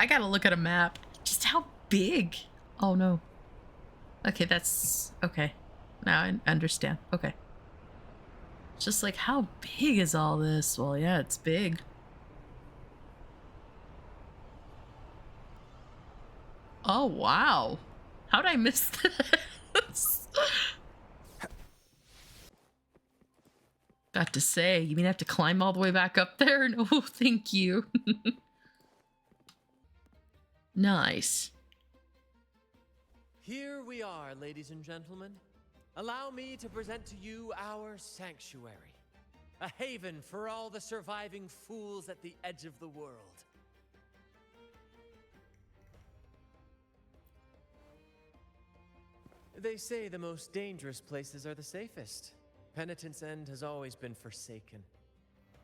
I gotta look at a map. Just how big? Oh no. Okay, that's okay. Now I understand. Okay. Just like, how big is all this? Well, yeah, it's big. Oh, wow. How'd I miss this? Got to say, you mean I have to climb all the way back up there? No, thank you. Nice. Here we are, ladies and gentlemen. Allow me to present to you our sanctuary. A haven for all the surviving fools at the edge of the world. They say the most dangerous places are the safest. Penitent's End has always been forsaken.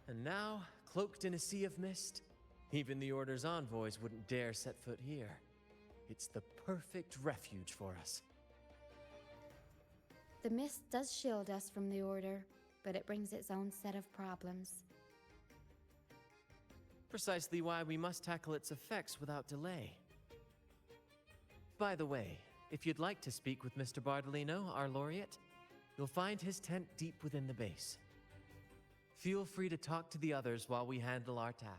And now, cloaked in a sea of mist, even the Order's envoys wouldn't dare set foot here. It's the perfect refuge for us. The mist does shield us from the Order, but it brings its own set of problems. Precisely why we must tackle its effects without delay. By the way, if you'd like to speak with Mr. Bardolino, our laureate, you'll find his tent deep within the base. Feel free to talk to the others while we handle our task.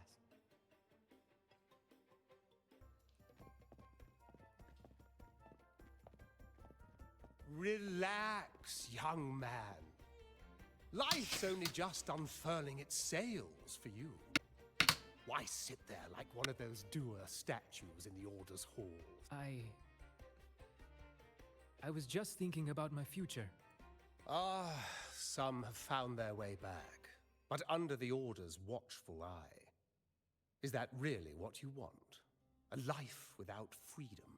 Relax, young man. Life's only just unfurling its sails for you. Why sit there like one of those dour statues in the Order's hall? I was just thinking about my future. Ah, some have found their way back, but under the Order's watchful eye. Is that really what you want? A life without freedom?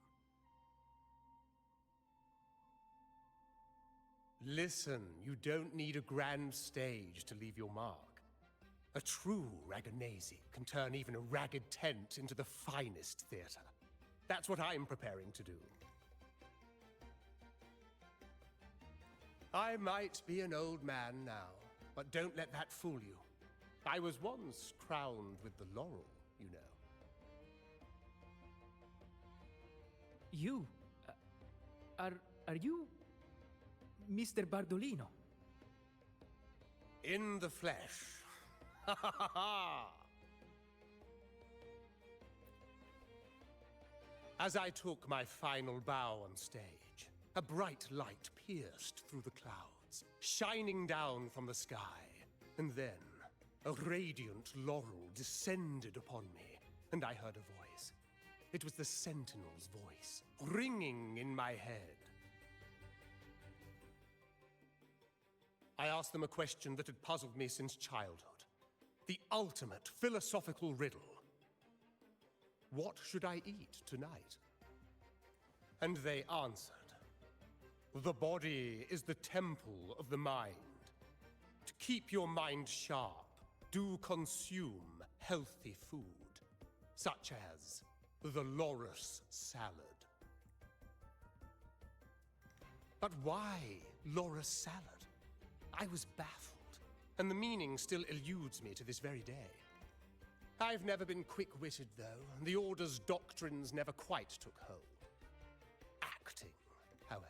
Listen, you don't need a grand stage to leave your mark. A true Ragagnese can turn even a ragged tent into the finest theater. That's what I'm preparing to do. I might be an old man now, but don't let that fool you. I was once crowned with the laurel, you know. You? Are you Mr. Bardolino? In the flesh. Ha ha ha ha! As I took my final bow on stage, a bright light pierced through the clouds, shining down from the sky. And then, a radiant laurel descended upon me, and I heard a voice. It was the Sentinel's voice, ringing in my head. I asked them a question that had puzzled me since childhood. The ultimate philosophical riddle. What should I eat tonight? And they answered. The body is the temple of the mind. To keep your mind sharp, do consume healthy food, such as the Loris salad. But why Loris salad? I was baffled, and the meaning still eludes me to this very day. I've never been quick-witted, though, and the Order's doctrines never quite took hold. Acting, however,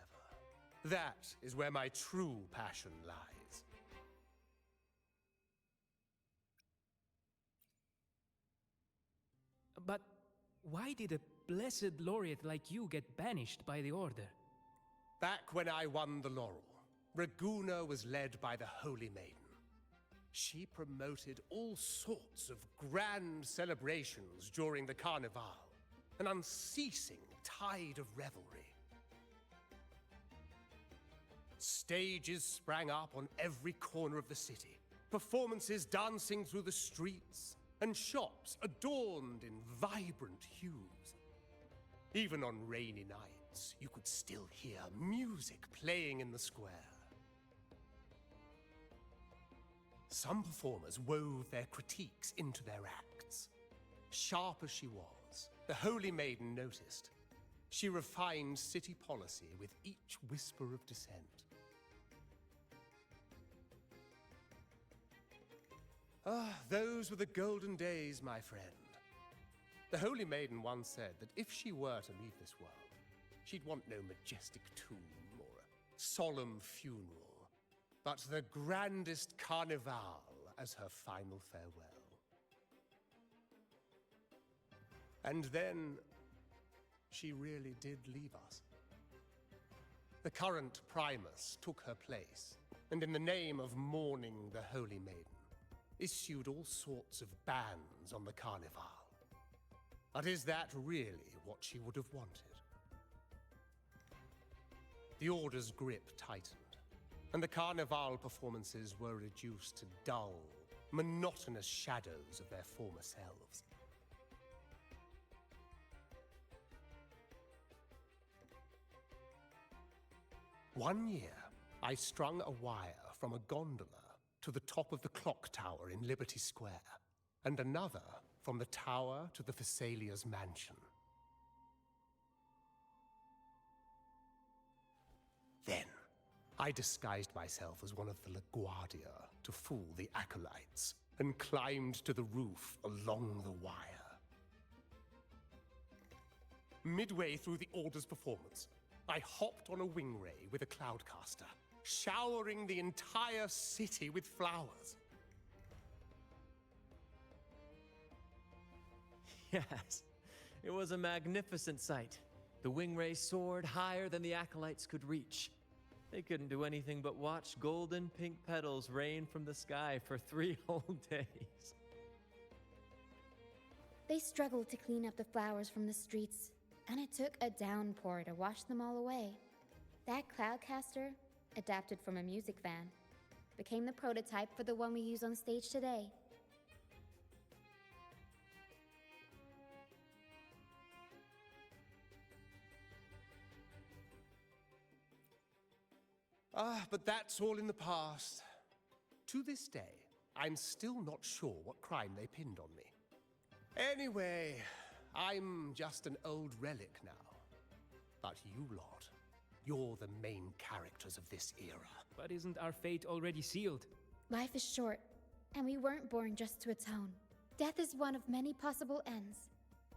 that is where my true passion lies. But why did a blessed laureate like you get banished by the Order? Back when I won the laurel, Raguna was led by the Holy Maiden. She promoted all sorts of grand celebrations during the Carnevale, an unceasing tide of revelry. Stages sprang up on every corner of the city, performances dancing through the streets, and shops adorned in vibrant hues. Even on rainy nights, you could still hear music playing in the square. Some performers wove their critiques into their acts. Sharp as she was, the Holy Maiden noticed. She refined city policy with each whisper of dissent. Ah, those were the golden days, my friend. The Holy Maiden once said that if she were to leave this world, she'd want no majestic tomb or a solemn funeral, but the grandest Carnevale as her final farewell. And then she really did leave us. The current Primus took her place, and in the name of mourning the Holy Maiden, issued all sorts of bans on the Carnevale. But is that really what she would have wanted? The Order's grip tightened, and the Carnevale performances were reduced to dull, monotonous shadows of their former selves. One year, I strung a wire from a gondola to the top of the clock tower in Liberty Square, and another from the tower to the Thessalia's mansion. Then, I disguised myself as one of the LaGuardia to fool the acolytes, and climbed to the roof along the wire. Midway through the Order's performance, I hopped on a wing ray with a cloudcaster, showering the entire city with flowers. Yes, it was a magnificent sight. The wingray soared higher than the acolytes could reach. They couldn't do anything but watch golden pink petals rain from the sky for 3 whole days. They struggled to clean up the flowers from the streets, and it took a downpour to wash them all away. That cloudcaster, adapted from a music van, became the prototype for the one we use on stage today. But that's all in the past. To this day, I'm still not sure what crime they pinned on me. Anyway, I'm just an old relic now. But you lot, you're the main characters of this era. But isn't our fate already sealed? Life is short, and we weren't born just to atone. Death is one of many possible ends,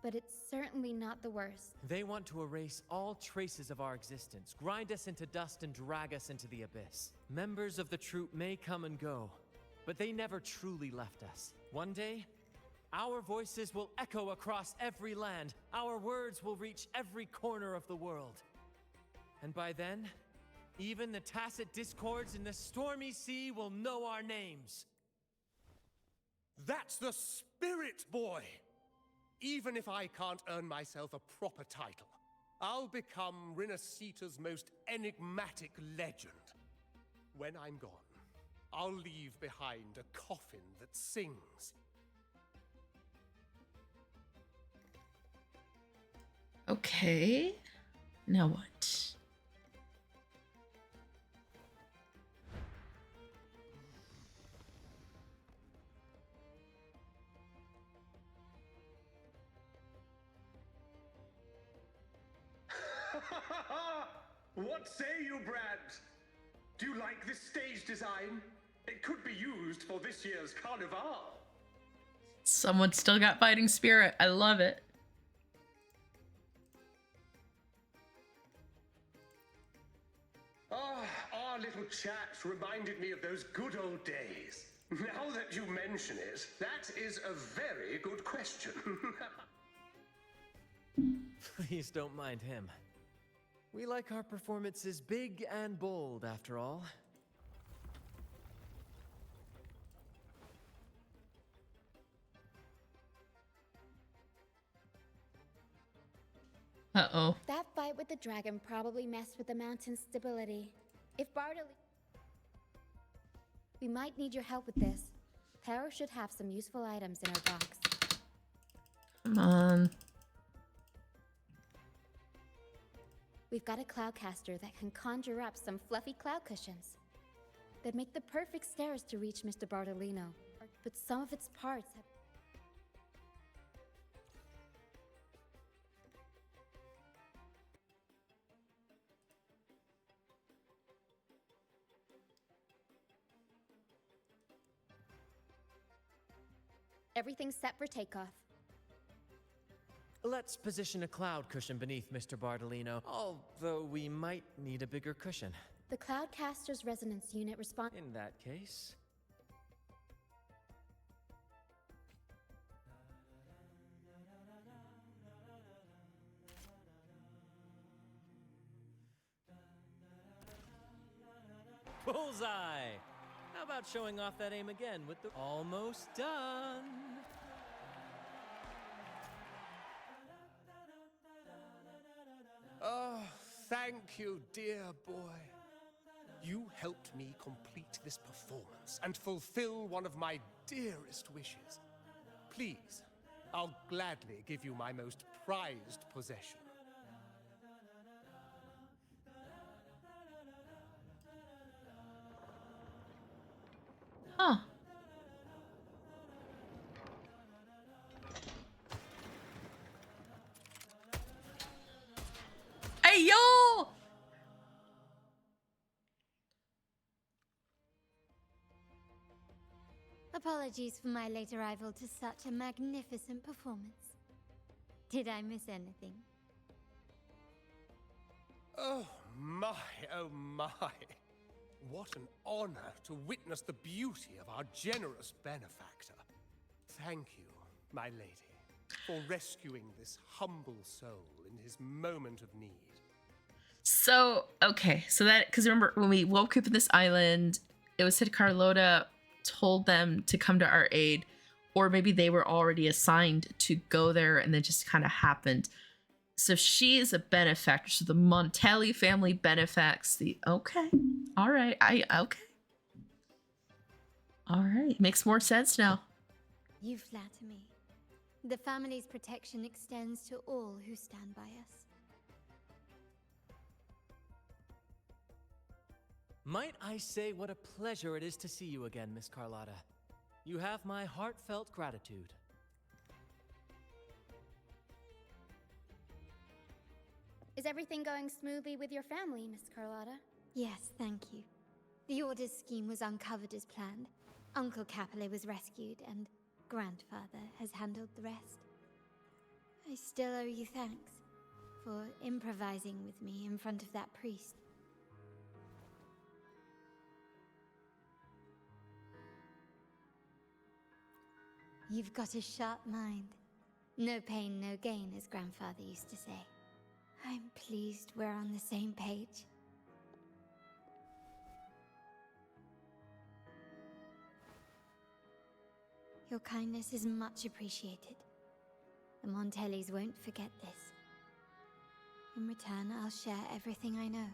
but it's certainly not the worst. They want to erase all traces of our existence, grind us into dust and drag us into the abyss. Members of the troupe may come and go, but they never truly left us. One day, our voices will echo across every land. Our words will reach every corner of the world. And by then, even the tacit discords in the stormy sea will know our names. That's the spirit, boy! Even if I can't earn myself a proper title, I'll become Rinasita's most enigmatic legend. When I'm gone, I'll leave behind a coffin that sings. Okay. Now what? What say you, Brad? Do you like this stage design? It could be used for this year's Carnevale. Someone still got fighting spirit. I love it. Our little chat reminded me of those good old days. Now that you mention it, that is a very good question. Please don't mind him. We like our performances big and bold, after all. Uh-oh. That fight with the dragon probably messed with the mountain's stability. If Bartley... We might need your help with this. Tara should have some useful items in her box. Come on. We've got a cloudcaster that can conjure up some fluffy cloud cushions. They'd make the perfect stairs to reach Mr. Bartolino. But some of its parts have... Everything's set for takeoff. Let's position a cloud cushion beneath Mr. Bardolino, although we might need a bigger cushion. The Cloudcaster's resonance unit responds. In that case... Bullseye! How about showing off that aim again with the... Almost done! Oh, thank you, dear boy. You helped me complete this performance and fulfill one of my dearest wishes. Please, I'll gladly give you my most prized possession. Huh. Hey, yo! Apologies for my late arrival to such a magnificent performance. Did I miss anything? Oh my, oh my. What an honor to witness the beauty of our generous benefactor. Thank you, my lady, for rescuing this humble soul in his moment of need. So, okay. So that, because remember when we woke up in this island, it was said Carlotta told them to come to our aid, or maybe they were already assigned to go there and then just kind of happened. So she is a benefactor. So the Montelli family benefacts the... Okay. All right. Okay. All right. Makes more sense now. You flatter me. The family's protection extends to all who stand by us. Might I say what a pleasure it is to see you again, Miss Carlotta. You have my heartfelt gratitude. Is everything going smoothly with your family, Miss Carlotta? Yes, thank you. The Order's scheme was uncovered as planned. Uncle Capilet was rescued, and Grandfather has handled the rest. I still owe you thanks for improvising with me in front of that priest. You've got a sharp mind. No pain, no gain, as Grandfather used to say. I'm pleased we're on the same page. Your kindness is much appreciated. The Montellis won't forget this. In return, I'll share everything I know.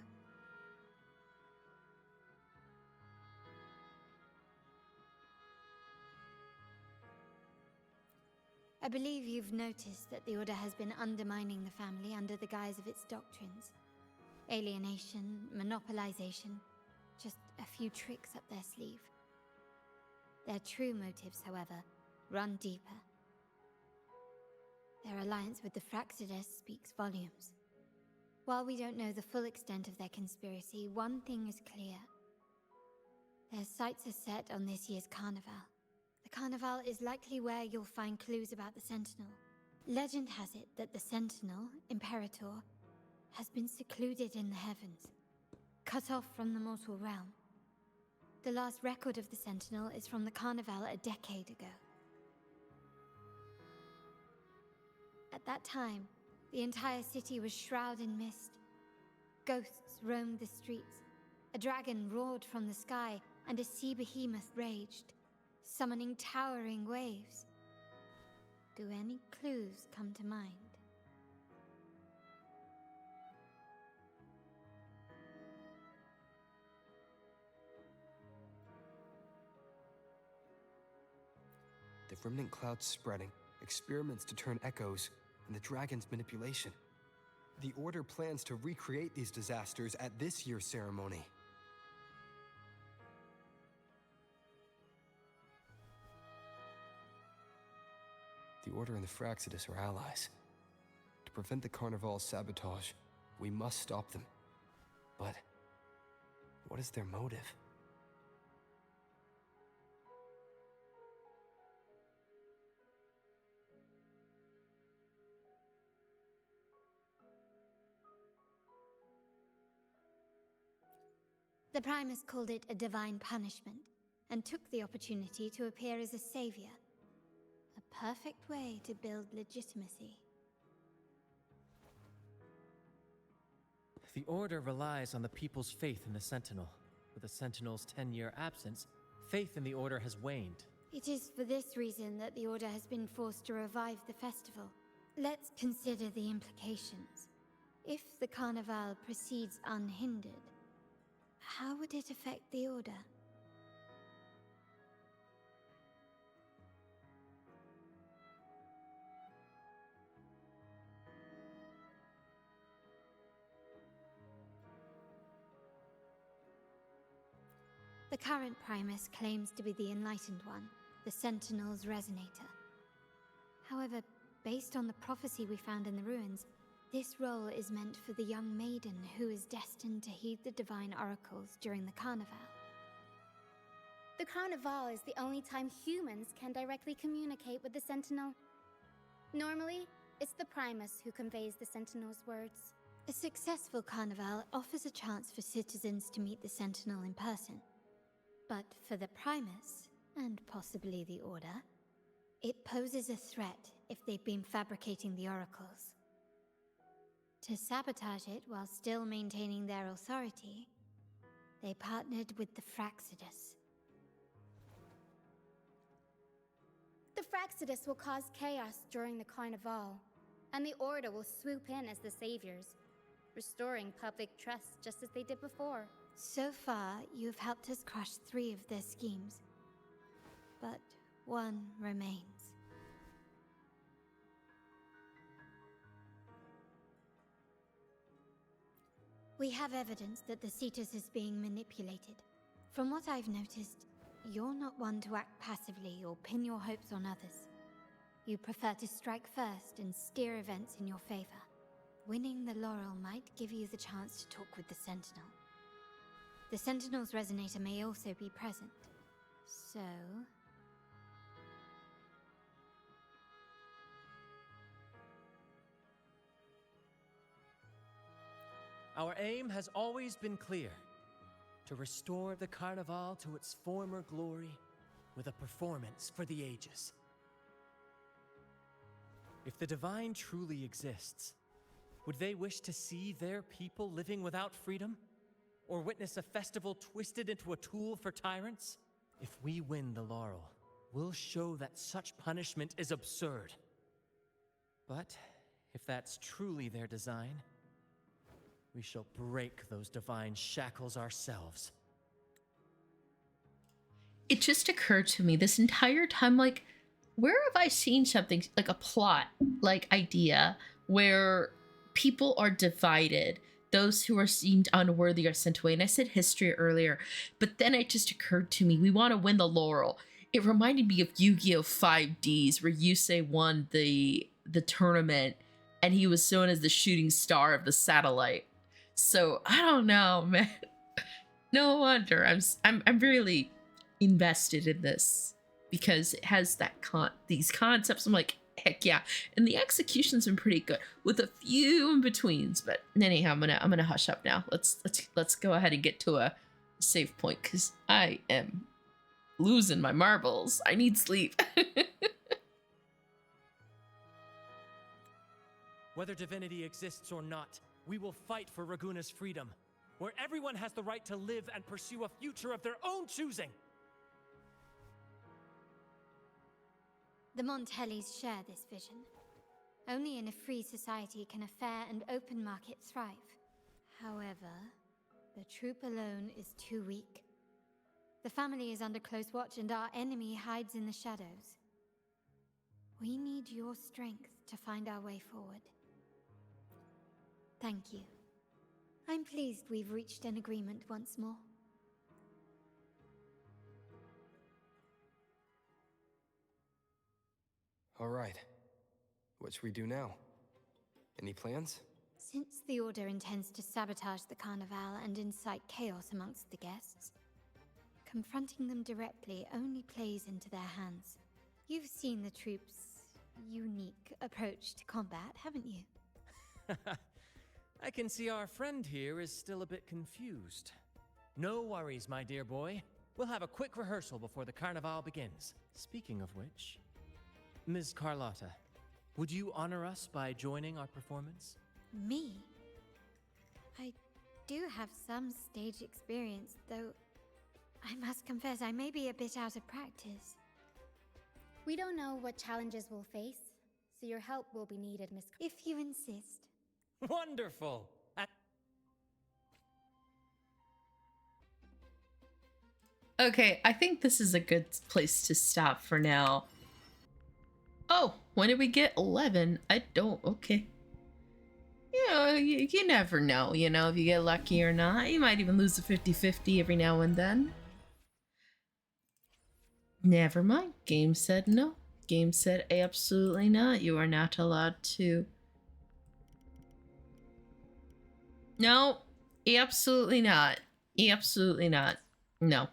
I believe you've noticed that the Order has been undermining the family under the guise of its doctrines. Alienation, monopolization, just a few tricks up their sleeve. Their true motives, however, run deeper. Their alliance with the Fraxidus speaks volumes. While we don't know the full extent of their conspiracy, one thing is clear. Their sights are set on this year's Carnevale. The Carnevale is likely where you'll find clues about the Sentinel. Legend has it that the Sentinel, Imperator, has been secluded in the heavens, cut off from the mortal realm. The last record of the Sentinel is from the Carnevale a decade ago. At that time, the entire city was shrouded in mist. Ghosts roamed the streets. A dragon roared from the sky, and a sea behemoth raged, summoning towering waves. Do any clues come to mind? The remnant cloud's spreading, experiments to turn echoes, and the dragon's manipulation. The Order plans to recreate these disasters at this year's ceremony. The Order and the Fraxidus are allies. To prevent the Carnevale's sabotage, we must stop them. But what is their motive? The Primus called it a divine punishment, and took the opportunity to appear as a savior. A perfect way to build legitimacy. The Order relies on the people's faith in the Sentinel. With the Sentinel's 10-year absence, faith in the Order has waned. It is for this reason that the Order has been forced to revive the festival. Let's consider the implications. If the Carnevale proceeds unhindered, how would it affect the Order? The current Primus claims to be the Enlightened One, the Sentinel's Resonator. However, based on the prophecy we found in the ruins, this role is meant for the young maiden who is destined to heed the divine oracles during the Carnevale. The Carnevale is the only time humans can directly communicate with the Sentinel. Normally, it's the Primus who conveys the Sentinel's words. A successful Carnevale offers a chance for citizens to meet the Sentinel in person. But for the Primus, and possibly the Order, it poses a threat if they've been fabricating the oracles. To sabotage it while still maintaining their authority, they partnered with the Fraxidus. The Fraxidus will cause chaos during the Carnival, and the Order will swoop in as the saviors, restoring public trust just as they did before. So far, you've helped us crush 3 of their schemes, but one remains. We have evidence that the Cetus is being manipulated. From what I've noticed, you're not one to act passively or pin your hopes on others. You prefer to strike first and steer events in your favor. Winning the laurel might give you the chance to talk with the Sentinel. The Sentinel's Resonator may also be present, so... Our aim has always been clear: to restore the Carnival to its former glory with a performance for the ages. If the Divine truly exists, would they wish to see their people living without freedom? Or witness a festival twisted into a tool for tyrants? If we win the laurel, we'll show that such punishment is absurd. But if that's truly their design, we shall break those divine shackles ourselves. It just occurred to me this entire time, like, where have I seen something like a plot, like idea, where people are divided? Those who are deemed unworthy are sent away. And I said history earlier, but then it just occurred to me, we want to win the laurel. It reminded me of Yu-Gi-Oh! 5Ds, where Yusei won the tournament, and he was known as the shooting star of the satellite. So I don't know, man. No wonder I'm really invested in this, because it has that these concepts. I'm like, heck yeah. And the execution's been pretty good with a few in betweens. But anyhow, I'm gonna hush up now. Let's go ahead and get to a save point, because I am losing my marbles. I need sleep. Whether divinity exists or not, we will fight for Raguna's freedom, where everyone has the right to live and pursue a future of their own choosing. The Montellis share this vision. Only in a free society can a fair and open market thrive. However, the troop alone is too weak. The family is under close watch, and our enemy hides in the shadows. We need your strength to find our way forward. Thank you. I'm pleased we've reached an agreement once more. All right. What should we do now? Any plans? Since the Order intends to sabotage the Carnevale and incite chaos amongst the guests, confronting them directly only plays into their hands. You've seen the troops' unique approach to combat, haven't you? I can see our friend here is still a bit confused. No worries, my dear boy. We'll have a quick rehearsal before the Carnevale begins. Speaking of which, Ms. Carlotta, would you honor us by joining our performance? Me? I do have some stage experience, though I must confess I may be a bit out of practice. We don't know what challenges we'll face, so your help will be needed, Miss. If you insist. Wonderful! Okay, I think this is a good place to stop for now. Oh, when did we get 11? I don't, okay. You know, you never know, you know, if you get lucky or not. You might even lose a 50-50 every now and then. Never mind. Game said no. Game said absolutely not. You are not allowed to. No, absolutely not. Absolutely not. No.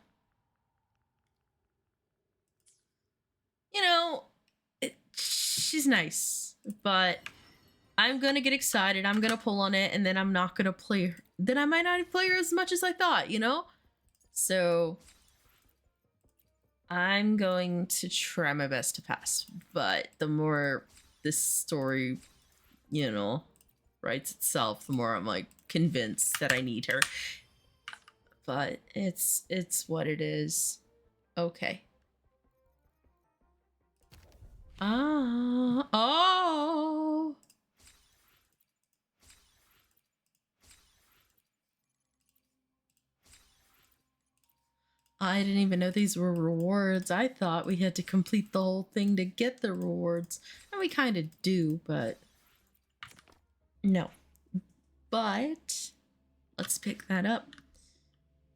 You know, she's nice, but I'm gonna get excited. I'm gonna pull on it, and then I'm not gonna play her. Then I might not play her as much as I thought, you know? So I'm going to try my best to pass. But the more this story, you know, writes itself, the more I'm like convinced that I need her. But it's what it is. Okay. Oh. I didn't even know these were rewards. I thought we had to complete the whole thing to get the rewards. And we kind of do, but no. But let's pick that up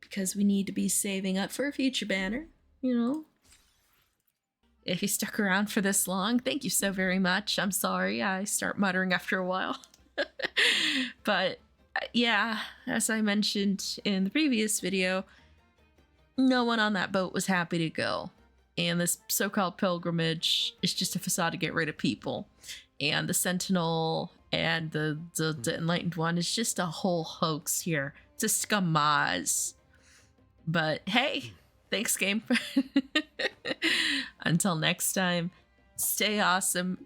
because we need to be saving up for a future banner, you know. If you stuck around for this long, thank you so very much. I'm sorry, I start muttering after a while. But yeah, as I mentioned in the previous video, no one on that boat was happy to go. And this so-called pilgrimage is just a facade to get rid of people. And the Sentinel and the Enlightened One is just a whole hoax here. It's a scamaz. But hey, thanks, game. Until next time, stay awesome.